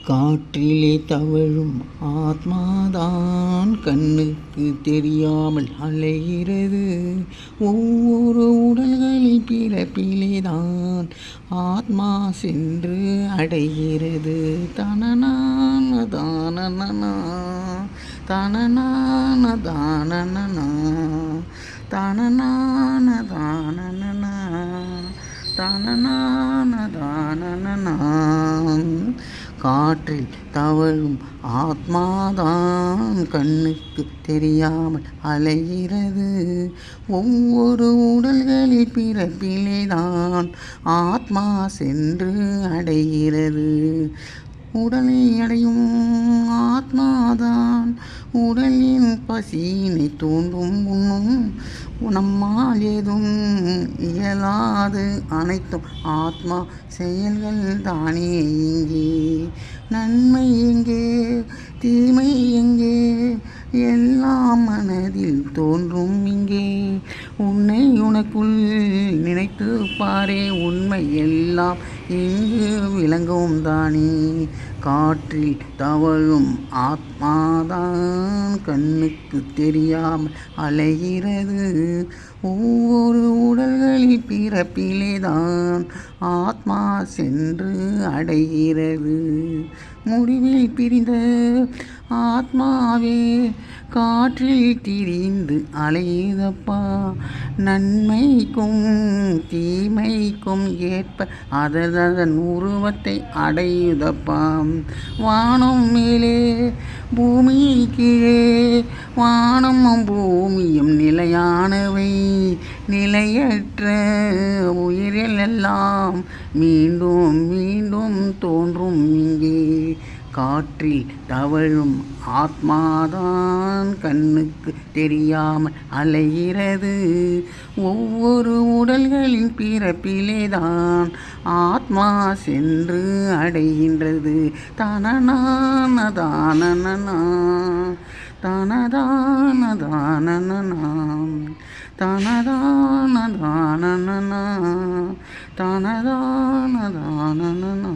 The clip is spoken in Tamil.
காற்றிலே தவழும் ஆத்மாதான் கண்ணுக்கு தெரியாமல் அலைகிறது. ஒவ்வொரு உடல்களில் பிறப்பிலேதான் ஆத்மா சென்று அடைகிறது. தனனான தானனா தனனான தானனா தனனான தானனா தனனான தானனா. காற்றில் தவழும் ஆத்மாதான் கண்ணுக்கு தெரியாமல் அலைகிறது. ஒவ்வொரு உடல்களில் பிறப்பிலேதான் ஆத்மா சென்று அடைகிறது. உடலை அடையும் ஆத்மாதான் உடலின் பசியினை தூண்டும் உண்ணும். நம்மால் ஏதும் இயலாது அனைத்தும் ஆத்மா செயல்கள் தானே. இங்கே நன்மை எங்கே தீமை எங்கே எல்லாம் மனதில் தோன்றும். இங்கே உன்னை உனக்குள் நினைத்து பாரே உண்மை எல்லாம் இங்கு விளங்கும் தானே. காற்றில் தவழும் ஆத்மாதான் கண்ணுக்கு தெரியாமல் அலைகிறது. ஒவ்வொரு உடல்களில் பிறப்பிலேதான் ஆத்மா சென்று அடைகிறது. முடிவில் பிரிந்த ஆத்மாவே காற்றில் திரிந்து அலையுதப்பா. நன்மைக்கும் தீமைக்கும் ஏற்ப அதன் உருவத்தை அடையுதப்பா. வானம் மேலே பூமி கீழே வானமும் பூமியும் நிலையானவை. நிலையற்ற உயிரில் எல்லாம் மீண்டும் மீண்டும் தோன்றும். இங்கே காற்றில் தவழும் ஆத்மாதான் கண்ணுக்கு தெரியாமல் அலைகிறது. ஒவ்வொரு உடல்களின் பிறப்பிலேதான் ஆத்மா சென்று அடைகின்றது. தனனான தானனா தனதான தானனா தனதான தானனா தனதான தானனா.